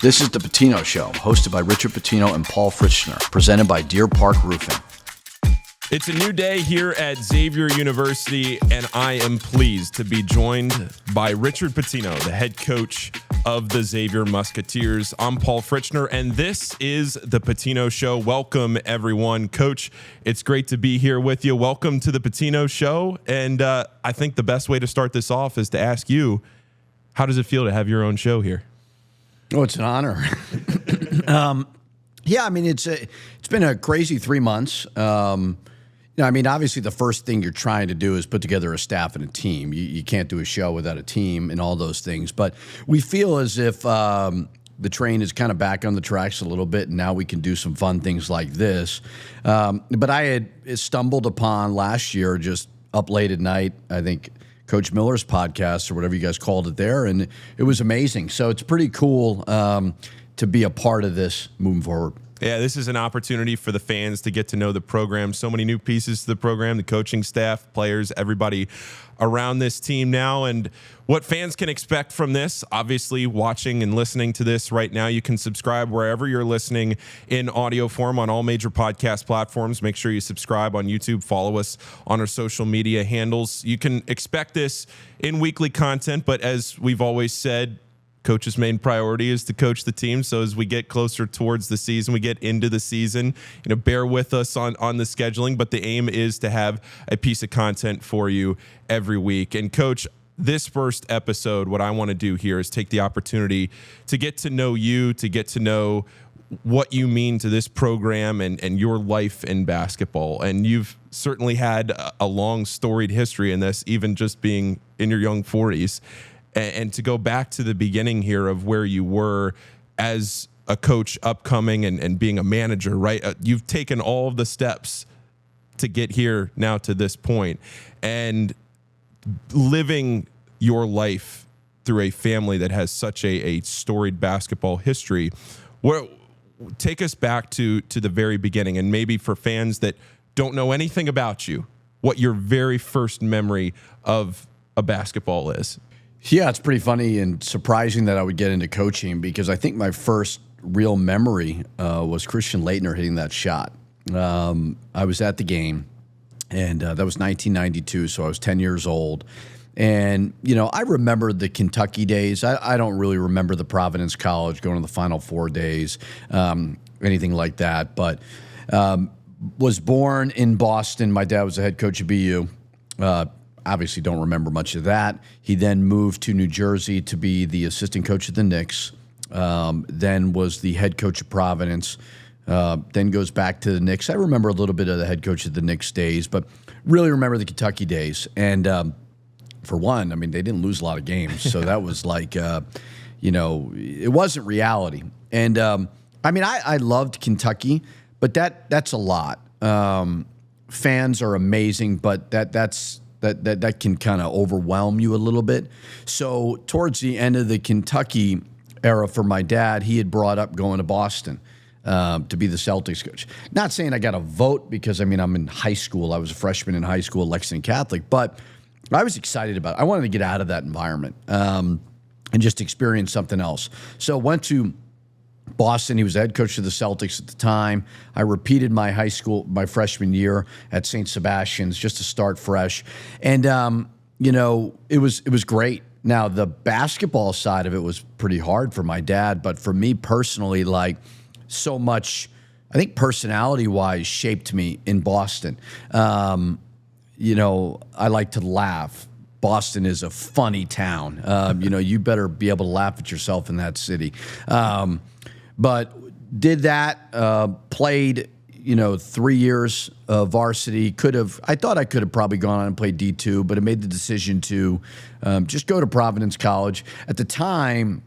This is the Pitino Show, hosted by Richard Pitino and Paul Fritschner, presented by Deer Park Roofing. It's a new day here at Xavier University, and I am pleased to be joined by Richard Pitino, the head coach of the Xavier Musketeers. I'm Paul Fritschner, and this is the Pitino Show. Welcome, everyone. Coach, it's great to be here with you. Welcome to the Pitino Show, and I think the best way to start this off is to ask you, how does it feel to have your own show here? Oh, it's an honor. Yeah, I mean, it's been a crazy 3 months. Obviously the first thing you're trying to do is put together a staff and a team. You can't do a show without a team and all those things. But we feel as if the train is kind of back on the tracks a little bit, and now we can do some fun things like this. But I had stumbled upon last year, just up late at night, I think, Coach Miller's podcast or whatever you guys called it there, and it was amazing. So it's pretty cool to be a part of this moving forward. Yeah, this is an opportunity for the fans to get to know the program. So many new pieces to the program, the coaching staff, players, everybody around this team now. And what fans can expect from this, obviously watching and listening to this right now, you can subscribe wherever you're listening in audio form on all major podcast platforms. Make sure you subscribe on YouTube, follow us on our social media handles. You can expect this in weekly content, but as we've always said, Coach's main priority is to coach the team. So as we get closer towards the season, we get into the season, bear with us on the scheduling, but the aim is to have a piece of content for you every week. And Coach, this first episode, what I want to do here is take the opportunity to get to know you, to get to know what you mean to this program and your life in basketball. And you've certainly had a long storied history in this, even just being in your young 40s. And to go back to the beginning here of where you were as a coach upcoming and being a manager, right? You've taken all of the steps to get here now to this point, and living your life through a family that has such a storied basketball history. Take us back to the very beginning, and maybe for fans that don't know anything about you, what your very first memory of a basketball is. Yeah, it's pretty funny and surprising that I would get into coaching, because I think my first real memory was Christian Laettner hitting that shot. I was at the game, and that was 1992, so I was 10 years old. And, I remember the Kentucky days. I don't really remember the Providence College, going to the Final Four days, anything like that. But was born in Boston. My dad was the head coach of BU. Obviously don't remember much of that. He then moved to New Jersey to be the assistant coach of the Knicks, then was the head coach of Providence, then goes back to the Knicks. I remember a little bit of the head coach of the Knicks days, but really remember the Kentucky days. And for one, they didn't lose a lot of games, so that was like, it wasn't reality. And I loved Kentucky, but that's a lot. Fans are amazing, but that can kind of overwhelm you a little bit. So towards the end of the Kentucky era for my dad, he had brought up going to Boston to be the Celtics coach. Not saying I got a vote, because, I'm in high school. I was a freshman in high school at Lexington Catholic, but I was excited about it. I wanted to get out of that environment and just experience something else. So went to Boston. He was the head coach of the Celtics at the time. I repeated my freshman year at St. Sebastian's just to start fresh. And, it was great. Now, the basketball side of it was pretty hard for my dad, but for me personally, so much, I think personality-wise, shaped me in Boston. I like to laugh. Boston is a funny town. You better be able to laugh at yourself in that city. But did that, played, 3 years of varsity. I thought I could have probably gone on and played D2, but I made the decision to just go to Providence College. At the time,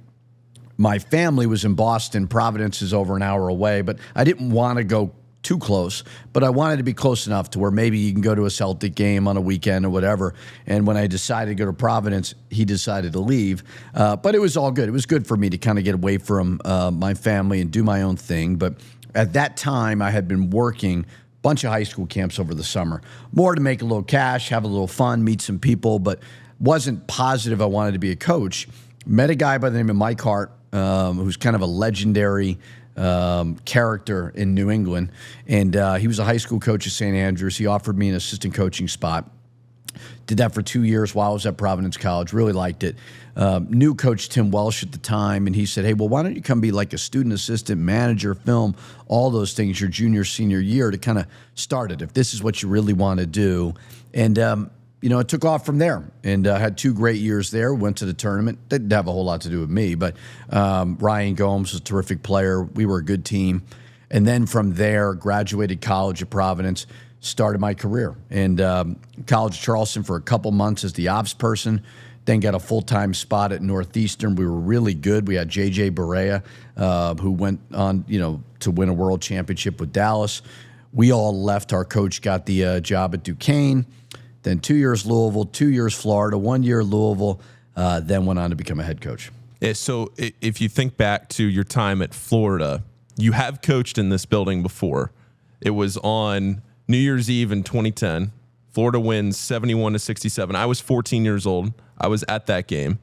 my family was in Boston. Providence is over an hour away, but I didn't want to go too close, but I wanted to be close enough to where maybe you can go to a Celtic game on a weekend or whatever. And when I decided to go to Providence, he decided to leave. But it was all good. It was good for me to kind of get away from my family and do my own thing. But at that time, I had been working a bunch of high school camps over the summer, more to make a little cash, have a little fun, meet some people, but wasn't positive I wanted to be a coach. Met a guy by the name of Mike Hart who's kind of a legendary character in New England. And he was a high school coach at St. Andrews. He offered me an assistant coaching spot. Did that for 2 years while I was at Providence College. Really liked it. Knew Coach Tim Welsh at the time, and he said, hey, well, why don't you come be like a student assistant, manager, film, all those things your junior, senior year to kind of start it if this is what you really want to do. And, it took off from there, and had 2 great years there. Went to the tournament. Didn't have a whole lot to do with me, but Ryan Gomes was a terrific player. We were a good team. And then from there, graduated college at Providence, started my career. And College of Charleston for a couple months as the ops person, then got a full-time spot at Northeastern. We were really good. We had J.J. Barea, who went on, to win a world championship with Dallas. We all left. Our coach got the job at Duquesne. Then 2 years Louisville, 2 years Florida, 1 year Louisville, then went on to become a head coach. Yeah, so if you think back to your time at Florida, you have coached in this building before. It was on New Year's Eve in 2010. Florida wins 71-67. I was 14 years old. I was at that game.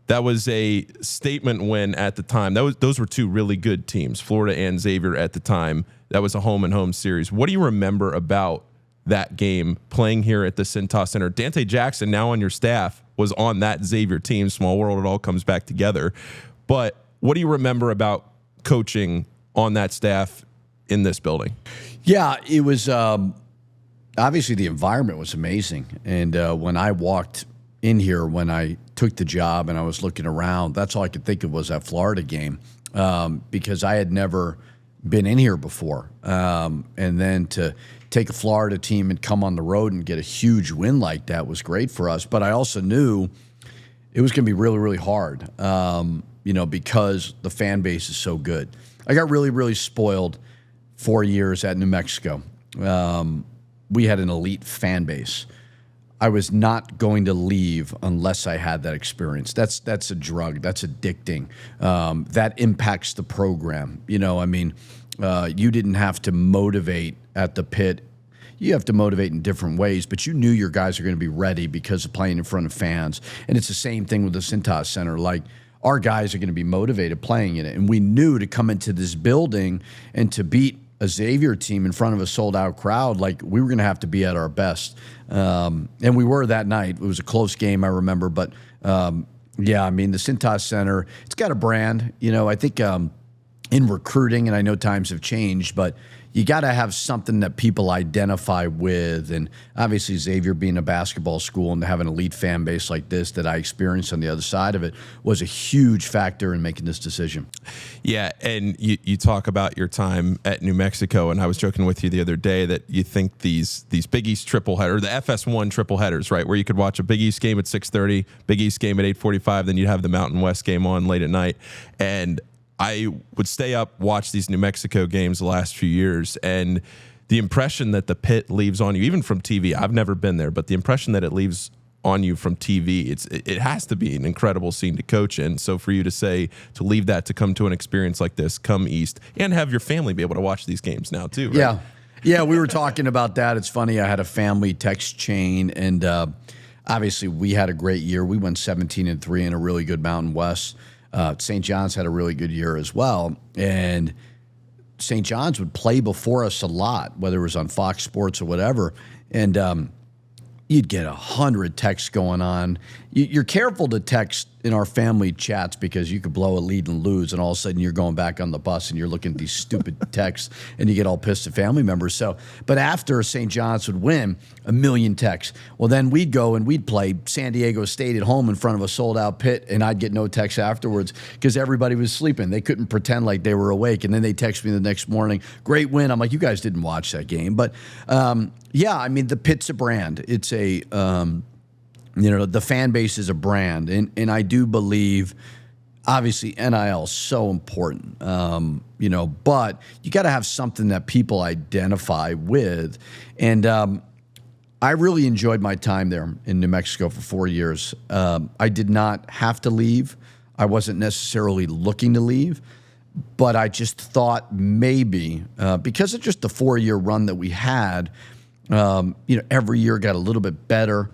That was a statement win at the time. Those were 2 really good teams, Florida and Xavier at the time. That was a home-and-home series. What do you remember about that game playing here at the Cintas Center? Dante Jackson, now on your staff, was on that Xavier team. Small world, it all comes back together. But what do you remember about coaching on that staff in this building? Yeah, it was obviously the environment was amazing. And when I walked in here, when I took the job and I was looking around, that's all I could think of was that Florida game, because I had never been in here before. And then to take a Florida team and come on the road and get a huge win like that was great for us. But I also knew it was going to be really, really hard, because the fan base is so good. I got really, really spoiled 4 years at New Mexico. We had an elite fan base. I was not going to leave unless I had that experience. That's a drug. That's addicting. That impacts the program. You didn't have to motivate at the pit. You have to motivate in different ways, but you knew your guys are going to be ready because of playing in front of fans. And it's the same thing with the Cintas Center. Like, our guys are going to be motivated playing in it. And we knew to come into this building and to beat a Xavier team in front of a sold-out crowd, like, we were going to have to be at our best. And we were that night. It was a close game, I remember. But, the Cintas Center, it's got a brand. I think in recruiting, and I know times have changed, but you got to have something that people identify with. And obviously Xavier being a basketball school and to have an elite fan base like this that I experienced on the other side of it was a huge factor in making this decision. Yeah, and you talk about your time at New Mexico, and I was joking with you the other day that you think these Big East triple header, the FS1 triple headers, right, where you could watch a Big East game at 6:30, Big East game at 8:45, then you'd have the Mountain West game on late at night. And I would stay up, watch these New Mexico games the last few years, and the impression that the pit leaves on you, even from TV, I've never been there, but the impression that it leaves on you from TV, it has to be an incredible scene to coach in. So for you to leave that to come to an experience like this, come East, and have your family be able to watch these games now too, right? Yeah, we were talking about that. It's funny, I had a family text chain, and obviously we had a great year. We went 17-3 in a really good Mountain West. St. John's had a really good year as well, and St. John's would play before us a lot, whether it was on Fox Sports or whatever, and you'd get 100 texts going on. You're careful to text in our family chats because you could blow a lead and lose, and all of a sudden you're going back on the bus and you're looking at these stupid texts and you get all pissed at family members. But after St. John's would win, 1 million texts. Well, then we'd go and we'd play San Diego State at home in front of a sold-out pit, and I'd get no texts afterwards because everybody was sleeping. They couldn't pretend like they were awake, and then they text me the next morning, great win. I'm like, you guys didn't watch that game. But, the pit's a brand. It's a the fan base is a brand, and I do believe, obviously, NIL is so important, but you got to have something that people identify with, and I really enjoyed my time there in New Mexico for 4 years. I did not have to leave. I wasn't necessarily looking to leave, but I just thought maybe because of just the 4-year run that we had, every year got a little bit better.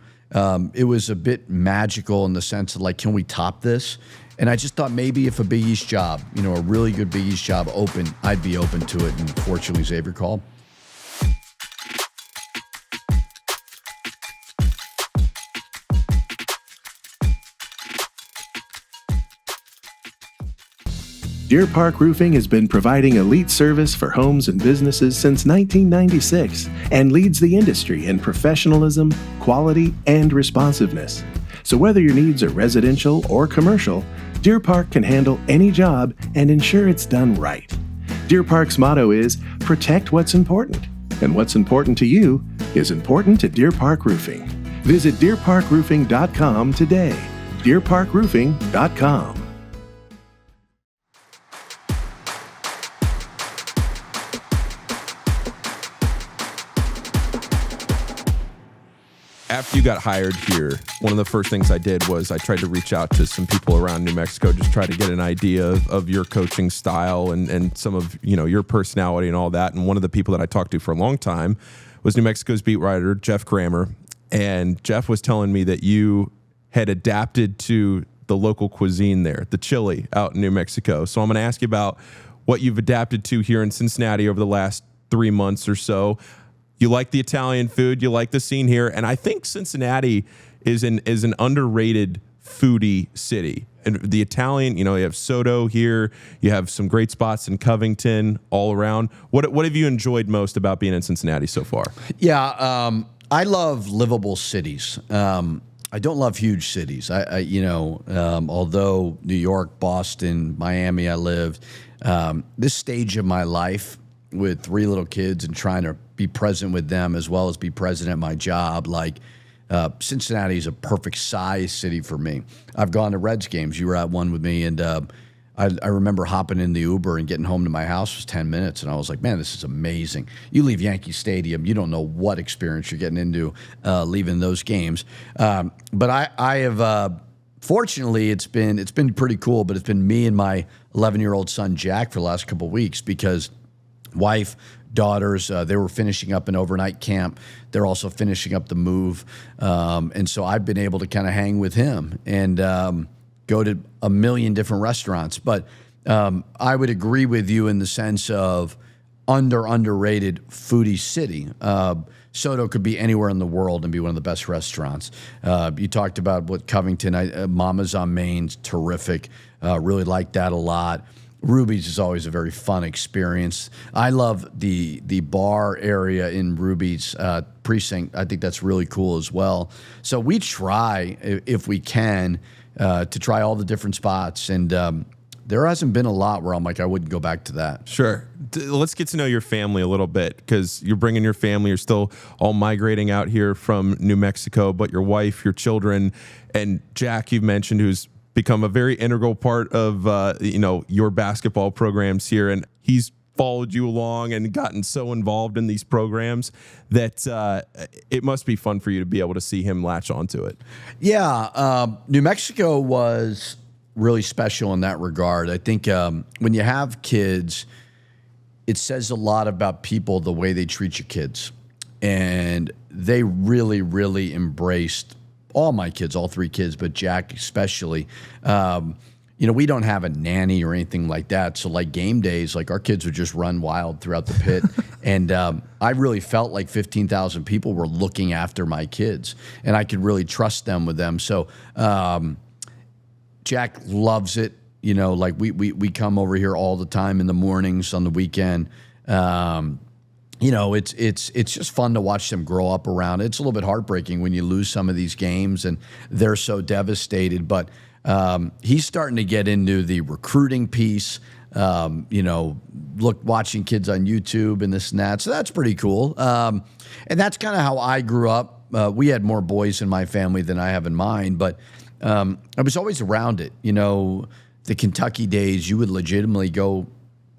It was a bit magical in the sense of, like, can we top this? And I just thought maybe if a Big East job, a really good Big East job opened, I'd be open to it. And fortunately, Xavier called. Deer Park Roofing has been providing elite service for homes and businesses since 1996 and leads the industry in professionalism, quality, and responsiveness. So whether your needs are residential or commercial, Deer Park can handle any job and ensure it's done right. Deer Park's motto is, protect what's important. And what's important to you is important to Deer Park Roofing. Visit deerparkroofing.com today. deerparkroofing.com. After you got hired here, one of the first things I did was I tried to reach out to some people around New Mexico, just try to get an idea of your coaching style and some of your personality and all that. And one of the people that I talked to for a long time was New Mexico's beat writer, Jeff Grammer. And Jeff was telling me that you had adapted to the local cuisine there, the chili out in New Mexico. So I'm going to ask you about what you've adapted to here in Cincinnati over the last 3 months or so. You like the Italian food, you like the scene here, and I think Cincinnati is an underrated foodie city. And the Italian, you have Soto here, you have some great spots in Covington all around. What have you enjoyed most about being in Cincinnati so far? Yeah, I love livable cities. I don't love huge cities. Although New York, Boston, Miami, I lived, this stage of my life with 3 little kids and trying to be present with them as well as be present at my job, Cincinnati is a perfect size city for me. I've gone to Reds games. You were at one with me, and I remember hopping in the Uber and getting home to my house was 10 minutes, and I was like, man, this is amazing. You leave Yankee Stadium, you don't know what experience you're getting into leaving those games. But I have, fortunately, it's been pretty cool, but it's been me and my 11-year-old son, Jack, for the last couple of weeks because wife, daughters, they were finishing up an overnight camp. They're also finishing up the move. And so I've been able to kind of hang with him and go to a million different restaurants. But I would agree with you in the sense of underrated foodie city. Soto could be anywhere in the world and be one of the best restaurants. You talked about what Covington, Mama's on Main's terrific. Really like that a lot. Ruby's is always a very fun experience. I love the bar area in Ruby's precinct. I think that's really cool as well. So we try, if we can, to try all the different spots. And there hasn't been a lot where I'm like, I wouldn't go back to that. Sure. Let's get to know your family a little bit because you're bringing your family. You're still all migrating out here from New Mexico, but your wife, your children, and Jack, you've mentioned, who's become a very integral part of your basketball programs here, and he's followed you along and gotten so involved in these programs that it must be fun for you to be able to see him latch onto it. Yeah, New Mexico was really special in that regard. I think when you have kids, it says a lot about people, the way they treat your kids, and they really, really embraced all my kids, all 3 kids, but Jack especially. We don't have a nanny or anything like that. So like game days, like our kids would just run wild throughout the pit. And I really felt like 15,000 people were looking after my kids and I could really trust them with them. So Jack loves it. We come over here all the time in the mornings on the weekend. It's just fun to watch them grow up around it. It's a little bit heartbreaking when you lose some of these games and they're so devastated. But he's starting to get into the recruiting piece, watching kids on YouTube and this and that. So that's pretty cool. And that's kind of how I grew up. We had more boys in my family than I have in mine, but I was always around it. The Kentucky days, you would legitimately go.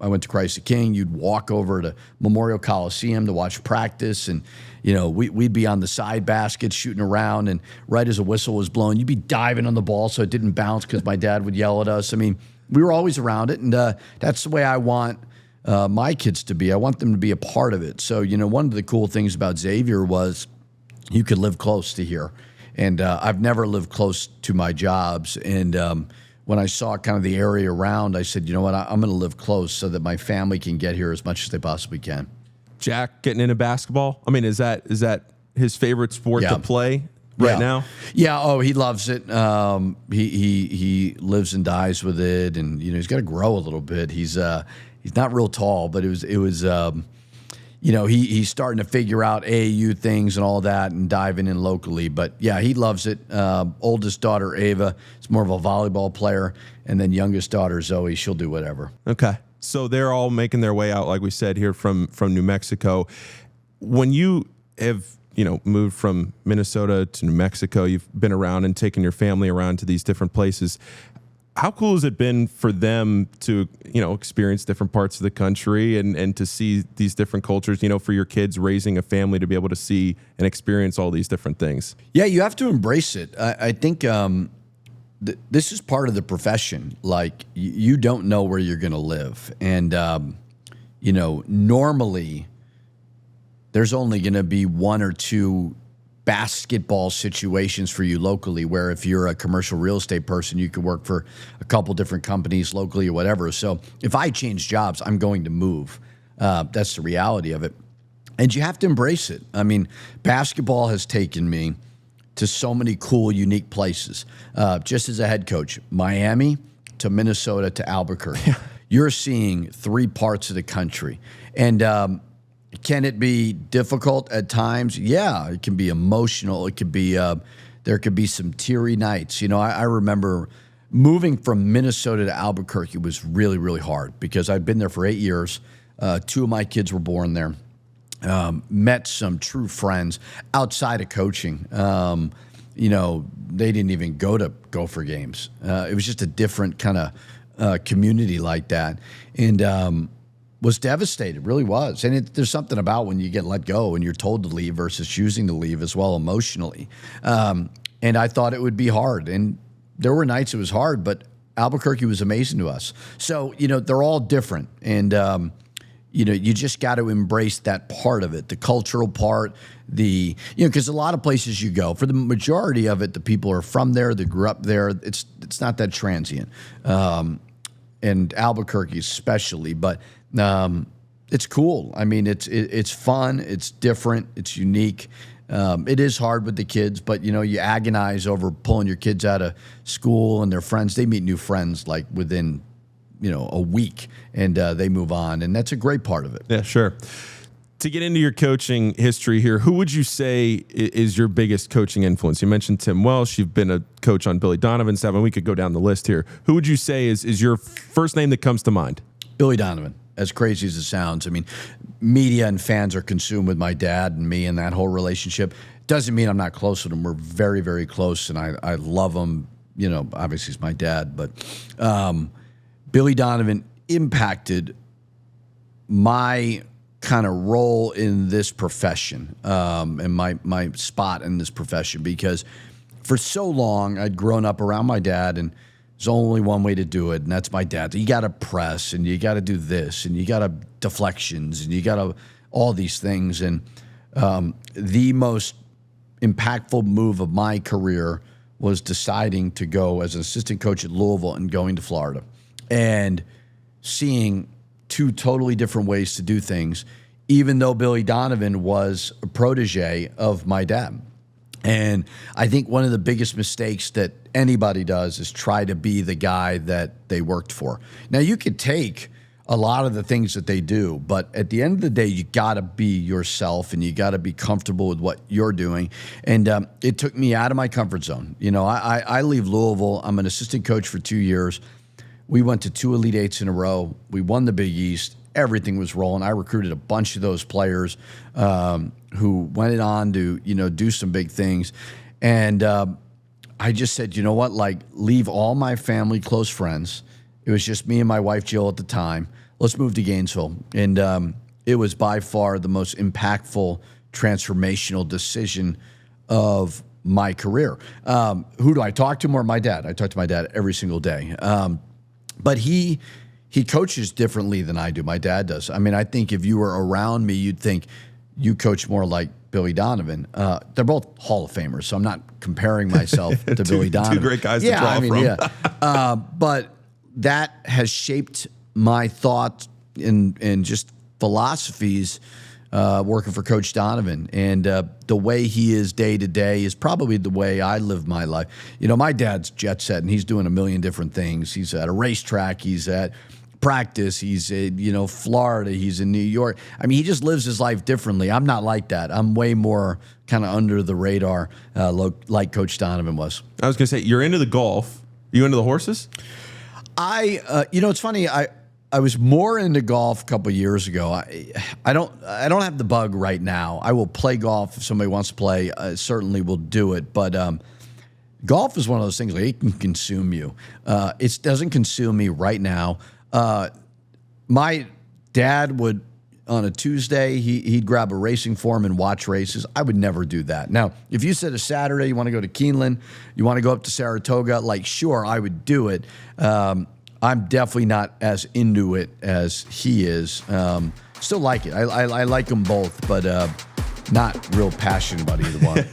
I went to Christ the King. You'd walk over to Memorial Coliseum to watch practice, and we'd be on the side basket shooting around, and right as a whistle was blown, you'd be diving on the ball so it didn't bounce because my dad would yell at us. I mean, we were always around it, and that's the way I want my kids to be. I want them to be a part of it. So, one of the cool things about Xavier was you could live close to here, and I've never lived close to my jobs, and when I saw kind of the area around, I said, you know what, I'm going to live close so that my family can get here as much as they possibly can. Jack getting into basketball? I mean, is that his favorite sport to play right now? Yeah. Oh, he loves it. He lives and dies with it, and he's got to grow a little bit. He's not real tall, but it was he's starting to figure out AAU things and all that, and diving in locally. But yeah, he loves it. Oldest daughter Ava is more of a volleyball player, and then youngest daughter Zoe, she'll do whatever. Okay. So they're all making their way out, like we said, here from New Mexico. When you have, moved from Minnesota to New Mexico, you've been around and taken your family around to these different places. How cool has it been for them to, experience different parts of the country and to see these different cultures, for your kids raising a family to be able to see and experience all these different things? Yeah, you have to embrace it. I think this is part of the profession. Like, you don't know where you're going to live. And, normally there's only going to be one or two basketball situations for you locally, where if you're a commercial real estate person, you could work for a couple different companies locally or whatever. So if I change jobs, I'm going to move. That's the reality of it. And you have to embrace it. I mean, basketball has taken me to so many cool, unique places. Just as a head coach, Miami to Minnesota to Albuquerque. You're seeing three parts of the country. And can it be difficult at times? Yeah, it can be emotional. It could be, there could be some teary nights. I remember moving from Minnesota to Albuquerque was really, really hard because I'd been there for 8 years. 2 of my kids were born there. Met some true friends outside of coaching. They didn't even go to Gopher games. It was just a different kind of community like that. And was devastated, really was. And there's something about when you get let go and you're told to leave versus choosing to leave as well emotionally. And I thought it would be hard. And there were nights it was hard, but Albuquerque was amazing to us. So, they're all different. And, you just got to embrace that part of it, the cultural part, because a lot of places you go, for the majority of it, the people are from there, they grew up there. It's not that transient. And Albuquerque especially, but it's cool. I mean, it's fun, it's different, it's unique. It is hard with the kids, but you agonize over pulling your kids out of school and their friends. They meet new friends like within a week, and they move on, and that's a great part of it. Yeah, sure. To get into your coaching history here, who would you say is your biggest coaching influence? You mentioned Tim Welsh. You've been a coach on Billy Donovan's staff, and we could go down the list here. Who would you say is your first name that comes to mind? Billy Donovan. As crazy as it sounds, I mean, media and fans are consumed with my dad and me and that whole relationship. Doesn't mean I'm not close with him. We're very, very close, and I love him. Obviously he's my dad, but Billy Donovan impacted my kind of role in this profession, and my spot in this profession, because for so long I'd grown up around my dad, and there's only one way to do it, and that's my dad. You got to press, and you got to do this, and you got to deflections, and you got to all these things. And the most impactful move of my career was deciding to go as an assistant coach at Louisville and going to Florida, and seeing 2 totally different ways to do things, even though Billy Donovan was a protege of my dad. And I think one of the biggest mistakes that anybody does is try to be the guy that they worked for. Now, you could take a lot of the things that they do, but at the end of the day, you got to be yourself, and you got to be comfortable with what you're doing. And it took me out of my comfort zone. I leave Louisville. I'm an assistant coach for 2 years. We went to 2 Elite Eights in a row. We won the Big East. Everything was rolling. I recruited a bunch of those players who went on to, do some big things. And I just said, you know what, leave all my family, close friends. It was just me and my wife, Jill, at the time. Let's move to Gainesville. And it was by far the most impactful, transformational decision of my career. Who do I talk to more? My dad. I talk to my dad every single day. But he coaches differently than I do. My dad does. I mean, I think if you were around me, you'd think you coach more like Billy Donovan. They're both Hall of Famers, so I'm not comparing myself to Billy Donovan. Two great guys to draw from. Yeah. But that has shaped my thought and just philosophies working for Coach Donovan. And the way he is day to day is probably the way I live my life. You know, my dad's jet set, and he's doing a million different things. He's at a racetrack. He's at practice. He's in, Florida. He's in New York. I mean, he just lives his life differently. I'm not like that. I'm way more kind of under the radar like Coach Donovan was. I was going to say, you're into the golf. You into the horses? It's funny. I was more into golf a couple of years ago. I don't have the bug right now. I will play golf if somebody wants to play. I certainly will do it. But golf is one of those things like it can consume you. It doesn't consume me right now. My dad would, on a Tuesday, he'd grab a racing form and watch races. I would never do that. Now, if you said a Saturday, you want to go to Keeneland, you want to go up to Saratoga, sure, I would do it. I'm definitely not as into it as he is. Still like it. I like them both, but not real passionate about either one.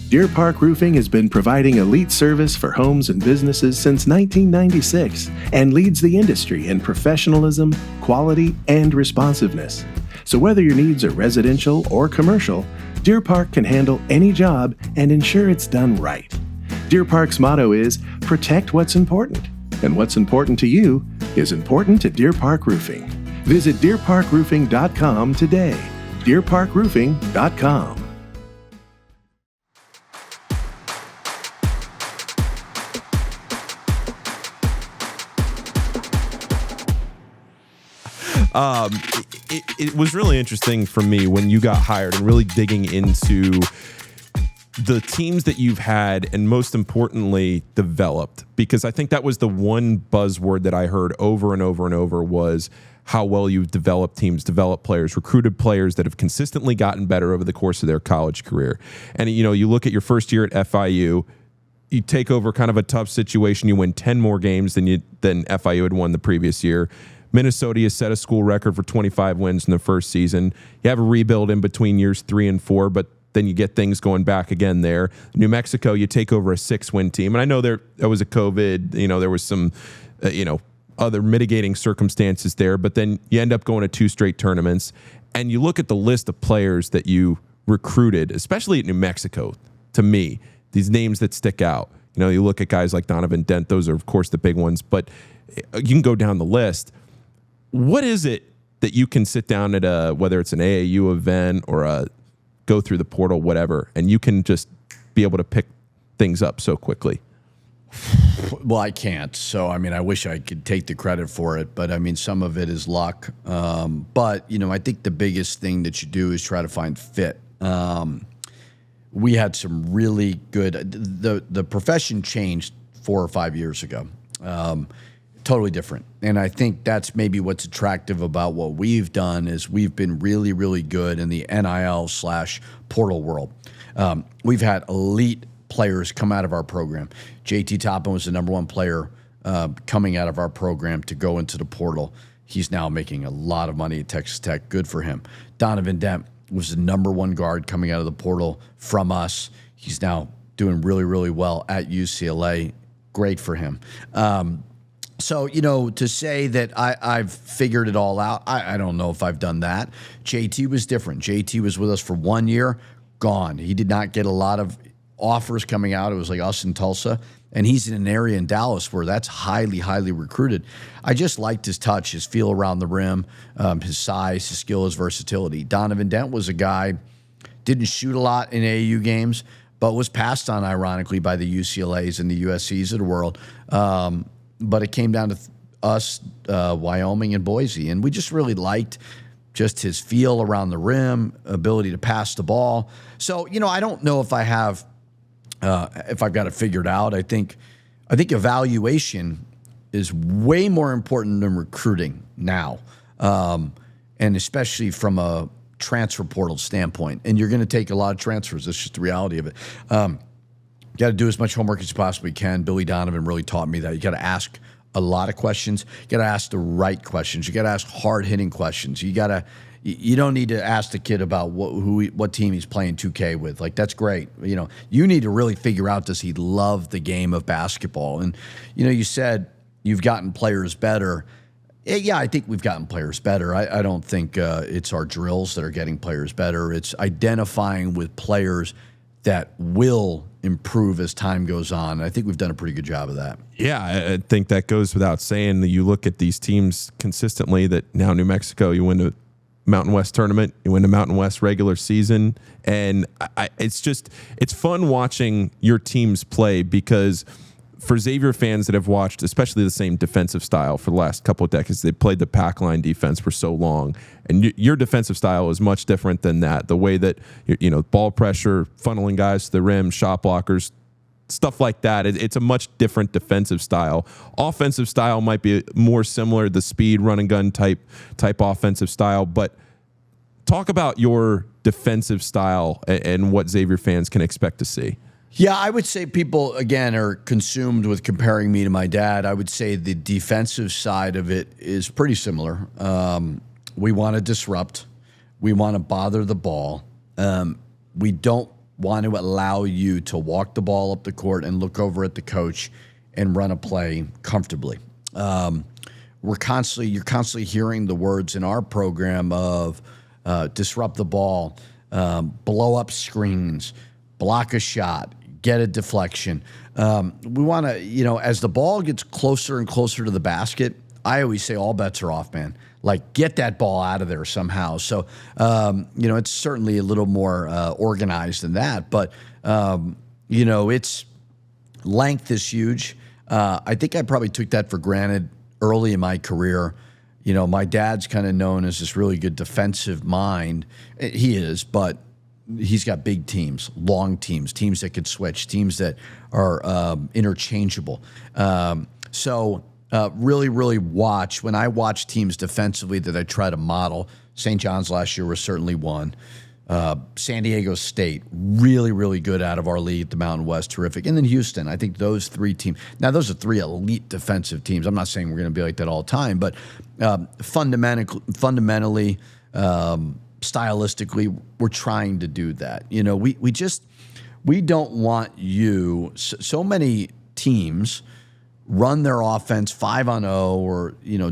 Deer Park Roofing has been providing elite service for homes and businesses since 1996 and leads the industry in professionalism, quality, and responsiveness. So whether your needs are residential or commercial, Deer Park can handle any job and ensure it's done right. Deer Park's motto is, protect what's important. And what's important to you is important to Deer Park Roofing. Visit deerparkroofing.com today. deerparkroofing.com. It was really interesting for me when you got hired and really digging into the teams that you've had and most importantly developed, because I think that was the one buzzword that I heard over and over and over was how well you've developed teams, developed players, recruited players that have consistently gotten better over the course of their college career. And you look at your first year at FIU, you take over kind of a tough situation, you win 10 more games than FIU had won the previous year. Minnesota has set a school record for 25 wins in the first season. You have a rebuild in between years 3 and 4, but then you get things going back again there. New Mexico, you take over a 6-win team. And I know there was a COVID, there was some, other mitigating circumstances there, but then you end up going to 2 straight tournaments. And you look at the list of players that you recruited, especially at New Mexico, to me, these names that stick out. You look at guys like Donovan Dent, those are, of course, the big ones, but you can go down the list. What is it that you can sit down at whether it's an AAU event or go through the portal, whatever, and you can just be able to pick things up so quickly? Well, I can't. So, I wish I could take the credit for it, but some of it is luck. But, I think the biggest thing that you do is try to find fit. We had some really good, the profession changed 4 or 5 years ago. Totally different. And I think that's maybe what's attractive about what we've done is we've been really, really good in the NIL/portal world. We've had elite players come out of our program. JT Toppin was the #1 player coming out of our program to go into the portal. He's now making a lot of money at Texas Tech. Good for him. Donovan Dent was the #1 guard coming out of the portal from us. He's now doing really, really well at UCLA. Great for him. So, to say that I've figured it all out, I don't know if I've done that. JT was different. JT was with us for 1 year, gone. He did not get a lot of offers coming out. It was like us in Tulsa. And he's in an area in Dallas where that's highly, highly recruited. I just liked his touch, his feel around the rim, his size, his skill, his versatility. Donovan Dent was a guy, didn't shoot a lot in AAU games, but was passed on, ironically, by the UCLAs and the USCs of the world. But it came down to us, Wyoming and Boise. And we just really liked just his feel around the rim, ability to pass the ball. So, I don't know if I have, if I've got it figured out. I think evaluation is way more important than recruiting now. And especially from a transfer portal standpoint. And you're going to take a lot of transfers. That's just the reality of it. You got to do as much homework as you possibly can. Billy Donovan really taught me that. You got to ask a lot of questions. You got to ask the right questions. You got to ask hard-hitting questions. You don't need to ask the kid about what team he's playing 2K with. Like, that's great. You need to really figure out, does he love the game of basketball? And, you said you've gotten players better. Yeah, I think we've gotten players better. I don't think it's our drills that are getting players better. It's identifying with players that will improve as time goes on. I think we've done a pretty good job of that. Yeah, I think that goes without saying. That you look at these teams consistently, that now New Mexico, you win the Mountain West tournament, you win the Mountain West regular season. And it's fun watching your teams play, because for Xavier fans that have watched, especially the same defensive style for the last couple of decades, they played the pack line defense for so long, and your defensive style is much different than that. The way that, ball pressure, funneling guys to the rim, shot blockers, stuff like that. It's a much different defensive style. Offensive style might be more similar, the speed, run and gun type offensive style. But talk about your defensive style and what Xavier fans can expect to see. Yeah, I would say people, again, are consumed with comparing me to my dad. I would say the defensive side of it is pretty similar. We want to disrupt. We want to bother the ball. We don't want to allow you to walk the ball up the court and look over at the coach and run a play comfortably. You're constantly hearing the words in our program of disrupt the ball, blow up screens, block a shot, get a deflection. We want to, as the ball gets closer and closer to the basket, I always say all bets are off, man. Like, get that ball out of there somehow. So, it's certainly a little more organized than that. But, it's length is huge. I think I probably took that for granted early in my career. My dad's kind of known as this really good defensive mind. He is, but he's got big teams, long teams that could switch, teams that are interchangeable. Really, really watch. When I watch teams defensively that I try to model, St. John's last year was certainly one. San Diego State, really, really good out of our league. The Mountain West, terrific. And then Houston. I think those three teams. Now, those are three elite defensive teams. I'm not saying we're going to be like that all the time, but fundamentally, stylistically, we're trying to do that. We don't want you. So many teams run their offense 5-on-0 or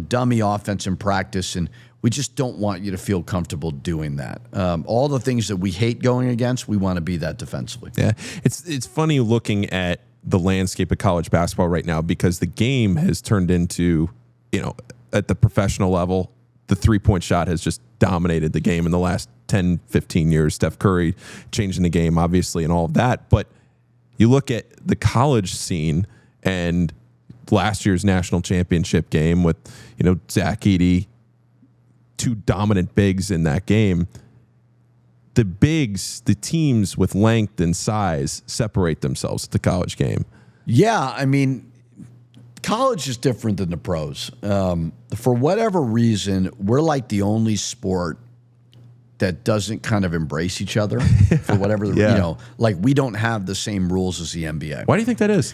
dummy offense in practice, and we just don't want you to feel comfortable doing that. All the things that we hate going against, we want to be that defensively. Yeah, it's funny looking at the landscape of college basketball right now, because the game has turned into, at the professional level, the three-point shot has just dominated the game in the last 10, 15 years. Steph Curry changing the game, obviously, and all of that. But you look at the college scene and last year's national championship game with, Zach Edey, two dominant bigs in that game. The bigs, the teams with length and size separate themselves at the college game. Yeah, I mean, college is different than the pros. For whatever reason, we're like the only sport that doesn't kind of embrace each other for whatever, like we don't have the same rules as the NBA. Why do you think that is?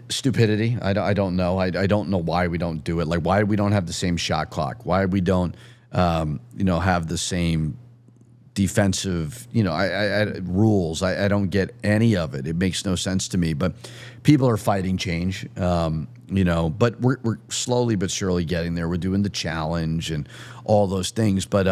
Stupidity. I don't know. I don't know why we don't do it. Like, why we don't have the same shot clock? Why we don't, have the same defensive, rules. I don't get any of it. It makes no sense to me. But people are fighting change. But we're slowly but surely getting there. We're doing the challenge and all those things. But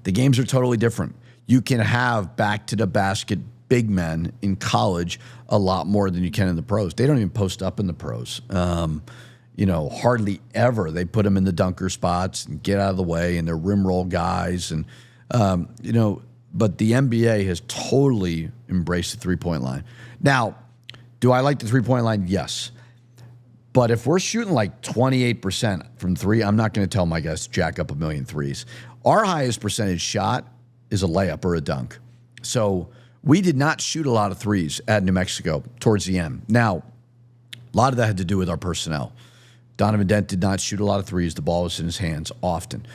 the games are totally different. You can have back to the basket big men in college a lot more than you can in the pros. They don't even post up in the pros. Hardly ever. They put them in the dunker spots and get out of the way, and they're rim roll guys. And, but the NBA has totally embraced the three-point line. Now, do I like the three-point line? Yes. But if we're shooting like 28% from three, I'm not going to tell my guys to jack up a million threes. Our highest percentage shot is a layup or a dunk. So we did not shoot a lot of threes at New Mexico towards the end. Now, a lot of that had to do with our personnel. Donovan Dent did not shoot a lot of threes. The ball was in his hands often.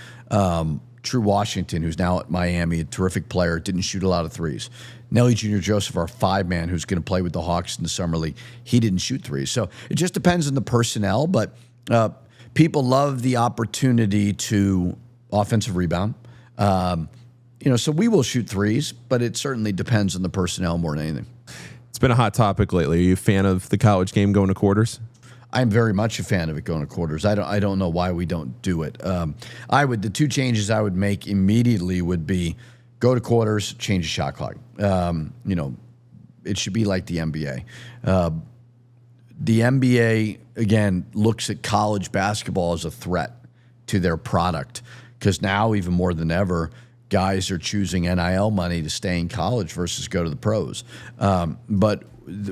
True Washington, who's now at Miami, a terrific player, didn't shoot a lot of threes. Nelly Jr. Joseph, our 5-man, who's going to play with the Hawks in the summer league, he didn't shoot threes. So it just depends on the personnel, but people love the opportunity to offensive rebound. So we will shoot threes, but it certainly depends on the personnel more than anything. It's been a hot topic lately. Are you a fan of the college game going to quarters? I'm very much a fan of it going to quarters. I don't know why we don't do it. The two changes I would make immediately would be go to quarters, change the shot clock. It should be like the NBA. The NBA, again, looks at college basketball as a threat to their product because now, even more than ever, guys are choosing NIL money to stay in college versus go to the pros. But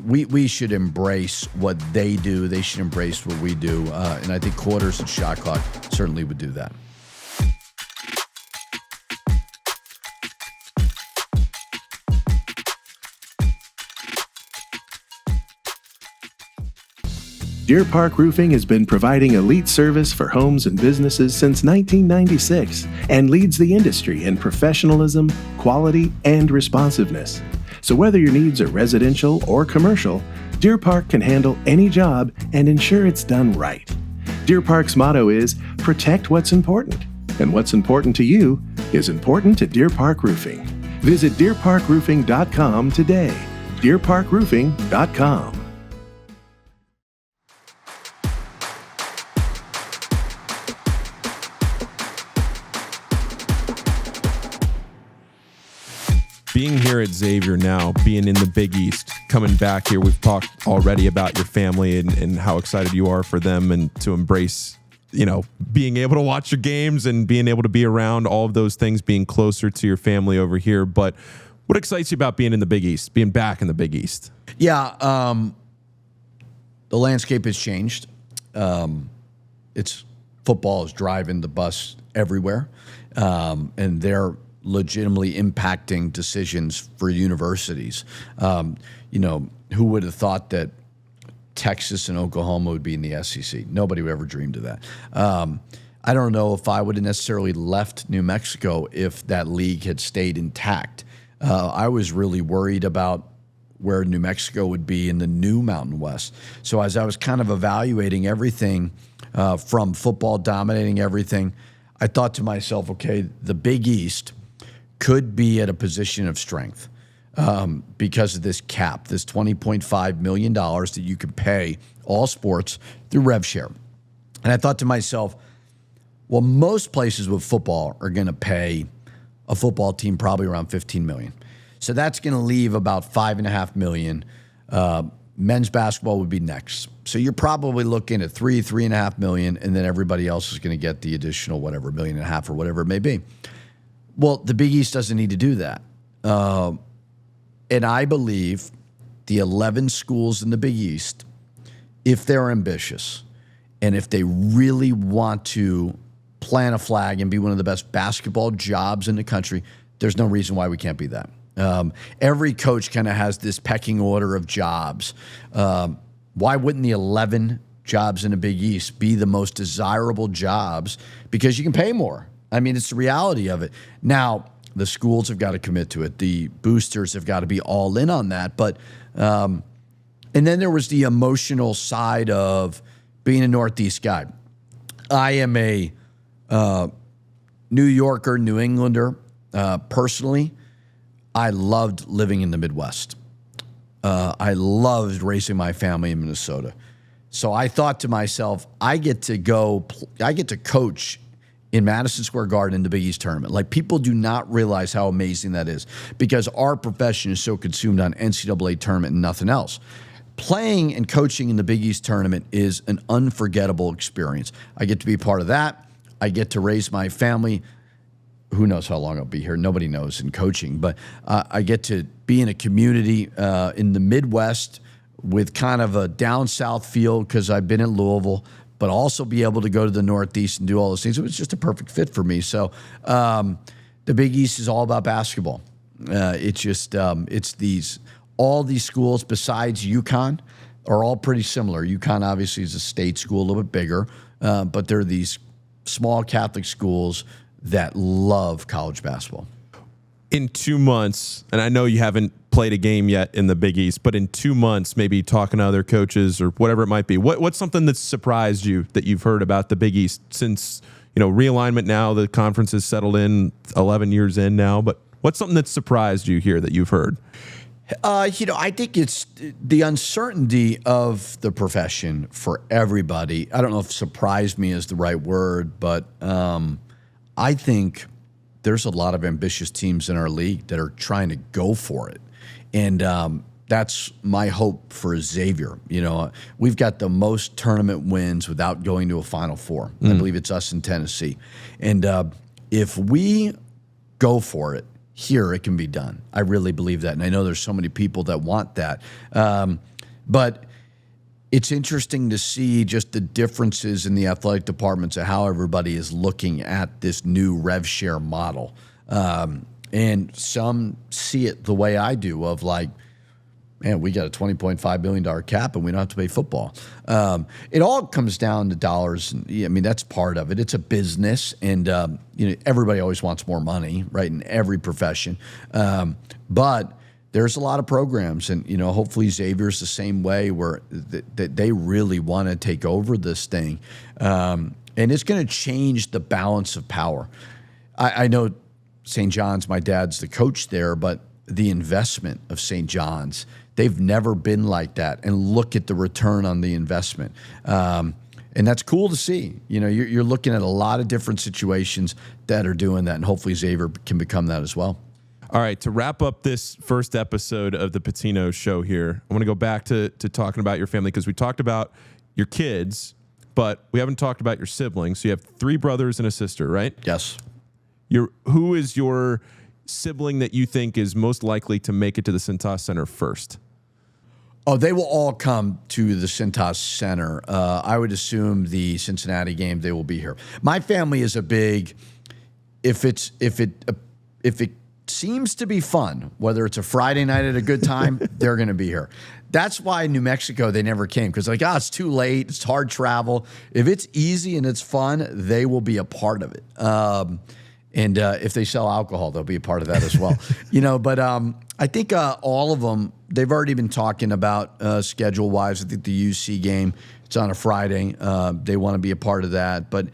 we should embrace what they do. They should embrace what we do. And I think quarters and shot clock certainly would do that. Deer Park Roofing has been providing elite service for homes and businesses since 1996 and leads the industry in professionalism, quality, and responsiveness. So whether your needs are residential or commercial, Deer Park can handle any job and ensure it's done right. Deer Park's motto is protect what's important, and what's important to you is important to Deer Park Roofing. Visit deerparkroofing.com today. deerparkroofing.com. Being here at Xavier now, being in the Big East, coming back here, we've talked already about your family and how excited you are for them and to embrace, being able to watch your games and being able to be around all of those things, being closer to your family over here. But what excites you about being in the Big East, being back in the Big East? Yeah, the landscape has changed. Football is driving the bus everywhere, and they're legitimately impacting decisions for universities. Who would have thought that Texas and Oklahoma would be in the SEC? Nobody would ever dreamed of that. I don't know if I would have necessarily left New Mexico if that league had stayed intact. I was really worried about where New Mexico would be in the new Mountain West. So as I was kind of evaluating everything from football dominating everything, I thought to myself, okay, the Big East could be at a position of strength because of this cap, this $20.5 million that you can pay all sports through rev share. And I thought to myself, well, most places with football are going to pay a football team probably around $15 million. So that's going to leave about $5.5 million. Men's basketball would be next. So you're probably looking at $3.5 million, and then everybody else is going to get the additional $1.5 million or whatever it may be. Well, the Big East doesn't need to do that. And I believe the 11 schools in the Big East, if they're ambitious and if they really want to plant a flag and be one of the best basketball jobs in the country, there's no reason why we can't be that. Every coach kind of has this pecking order of jobs. Why wouldn't the 11 jobs in the Big East be the most desirable jobs? Because you can pay more. I mean, it's the reality of it. Now, the schools have got to commit to it. The boosters have got to be all in on that. But, and then there was the emotional side of being a Northeast guy. I am a New Yorker, New Englander. Personally, I loved living in the Midwest. I loved raising my family in Minnesota. So I thought to myself, I get to coach in Madison Square Garden in the Big East tournament. Like, people do not realize how amazing that is because our profession is so consumed on NCAA tournament and nothing else. Playing and coaching in the Big East tournament is an unforgettable experience. I get to be part of that. I get to raise my family. Who knows how long I'll be here? Nobody knows in coaching, but I get to be in a community in the Midwest with kind of a down south feel because I've been in Louisville, but also be able to go to the Northeast and do all those things. It was just a perfect fit for me. So the Big East is all about basketball. It's all these schools besides UConn are all pretty similar. UConn obviously is a state school, a little bit bigger, but they're these small Catholic schools that love college basketball. In 2 months, and I know you haven't played a game yet in the Big East, but in 2 months, maybe talking to other coaches or whatever it might be, what's something that's surprised you that you've heard about the Big East since, realignment now, the conference has settled in 11 years in now, but what's something that's surprised you here that you've heard? I think it's the uncertainty of the profession for everybody. I don't know if surprised me is the right word, but I think there's a lot of ambitious teams in our league that are trying to go for it. And that's my hope for Xavier. We've got the most tournament wins without going to a Final Four. I believe it's us in Tennessee. And if we go for it, here it can be done. I really believe that. And I know there's so many people that want that. But it's interesting to see just the differences in the athletic departments of how everybody is looking at this new rev share model. And some see it the way I do of like, man, we got a $20.5 billion cap and we don't have to pay football. It all comes down to dollars. That's part of it. It's a business, and everybody always wants more money, right, in every profession. But there's a lot of programs, and hopefully Xavier's the same way, where they really want to take over this thing, and it's going to change the balance of power. I know St. John's, my dad's the coach there, but the investment of St. John's, they've never been like that, and look at the return on the investment. And that's cool to see. You're looking at a lot of different situations that are doing that, and hopefully Xavier can become that as well. All right, to wrap up this first episode of the Pitino Show here, I want to go back to talking about your family, because we talked about your kids, but we haven't talked about your siblings. So you have 3 brothers and a sister, right? Yes. Who is your sibling that you think is most likely to make it to the Cintas Center first? Oh, they will all come to the Cintas Center. I would assume the Cincinnati game, they will be here. My family is a big, if it seems to be fun, whether it's a Friday night at a good time, they're going to be here. That's why New Mexico, they never came, because it's too late, it's hard travel. If it's easy and it's fun, they will be a part of it. And if they sell alcohol, they'll be a part of that as well. But I think all of them, they've already been talking about schedule-wise. I think the UC game, it's on a Friday. They want to be a part of that. But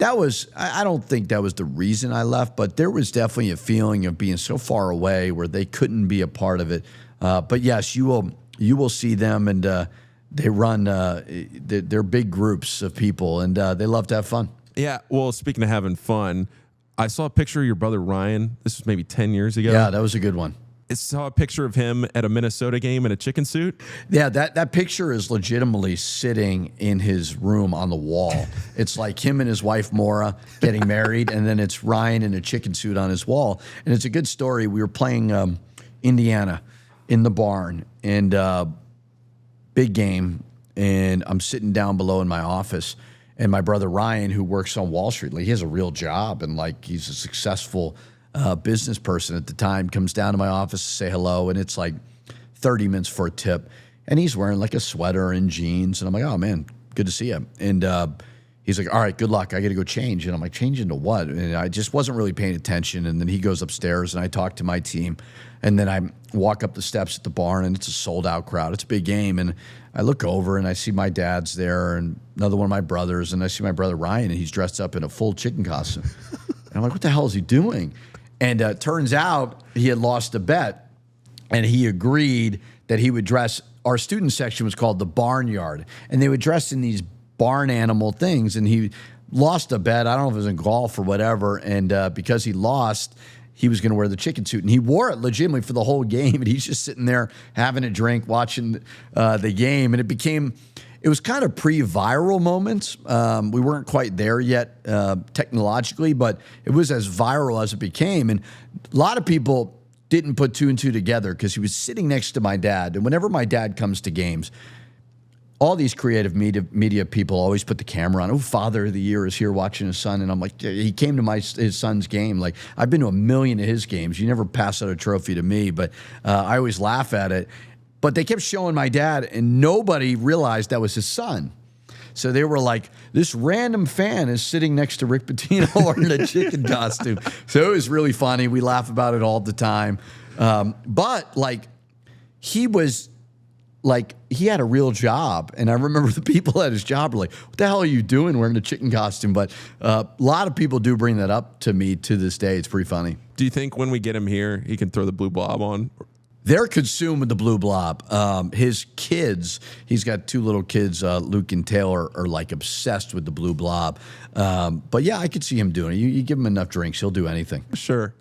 I don't think that was the reason I left, but there was definitely a feeling of being so far away where they couldn't be a part of it. But yes, you will see them, and they run, they're big groups of people, and they love to have fun. Yeah, well, speaking of having fun, I saw a picture of your brother Ryan. This was maybe 10 years ago. Yeah, that was a good one. I saw a picture of him at a Minnesota game in a chicken suit. Yeah, that picture is legitimately sitting in his room on the wall. It's like him and his wife, Maura, getting married, and then it's Ryan in a chicken suit on his wall. And it's a good story. We were playing Indiana in the barn, and big game, and I'm sitting down below in my office, and my brother Ryan, who works on Wall Street, he has a real job, and he's a successful business person at the time, comes down to my office to say hello, and it's like 30 minutes for a tip, and he's wearing a sweater and jeans, and I'm like, oh man, good to see you. And he's like, all right, good luck, I gotta go change. And I'm like, change into what? And I just wasn't really paying attention. And then he goes upstairs, and I talk to my team, and then I walk up the steps at the barn, and it's a sold out crowd. It's a big game, and I look over, and I see my dad's there, and another one of my brothers, and I see my brother Ryan, and he's dressed up in a full chicken costume. And I'm like, what the hell is he doing? And turns out he had lost a bet, and he agreed that he would dress. Our student section was called the Barnyard, and they would dress in these barn animal things, and he lost a bet. I don't know if it was in golf or whatever, and because he lost, he was going to wear the chicken suit, and he wore it legitimately for the whole game, and he's just sitting there having a drink, watching the game, and it was kind of pre-viral moments. We weren't quite there yet technologically, but it was as viral as it became. And a lot of people didn't put 2 and 2 together because he was sitting next to my dad. And whenever my dad comes to games, all these creative media people always put the camera on. Oh, Father of the Year is here watching his son. And I'm like, he came to his son's game. I've been to 1 million of his games. You never pass out a trophy to me, but I always laugh at it. But they kept showing my dad, and nobody realized that was his son. So they were like, this random fan is sitting next to Rick Pitino wearing a chicken costume. So it was really funny. We laugh about it all the time. But like, he had a real job. And I remember the people at his job were like, what the hell are you doing wearing a chicken costume? But a lot of people do bring that up to me to this day. It's pretty funny. Do you think when we get him here, he can throw the blue blob on? They're consumed with the blue blob. His kids, he's got 2 little kids, Luke and Taylor, are like obsessed with the blue blob. But yeah, I could see him doing it. You give him enough drinks, he'll do anything. Sure.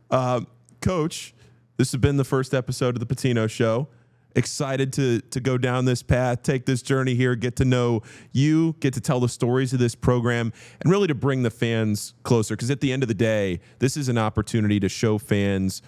Coach, this has been the first episode of the Pitino Show. Excited to go down this path, take this journey here, get to know you, get to tell the stories of this program, and really to bring the fans closer. Because at the end of the day, this is an opportunity to show fans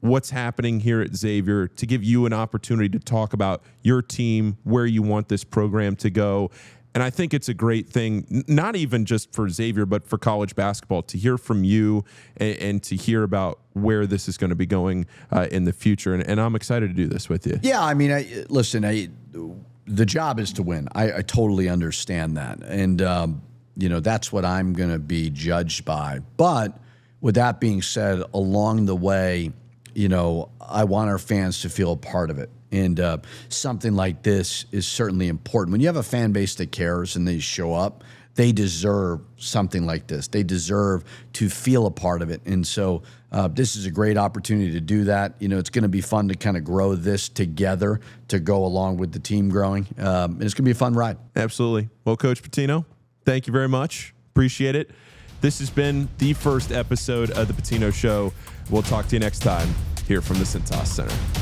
what's happening here at Xavier, to give you an opportunity to talk about your team, where you want this program to go. And I think it's a great thing, not even just for Xavier, but for college basketball, to hear from you and to hear about where this is going to be going in the future. And I'm excited to do this with you. Yeah, I mean, the job is to win. I totally understand that. And, that's what I'm going to be judged by. But with that being said, along the way, I want our fans to feel a part of it. And something like this is certainly important. When you have a fan base that cares and they show up, they deserve something like this. They deserve to feel a part of it. And so this is a great opportunity to do that. It's going to be fun to kind of grow this together to go along with the team growing. And it's going to be a fun ride. Absolutely. Well, Coach Pitino, thank you very much. Appreciate it. This has been the first episode of the Pitino Show. We'll talk to you next time here from the Cintas Center.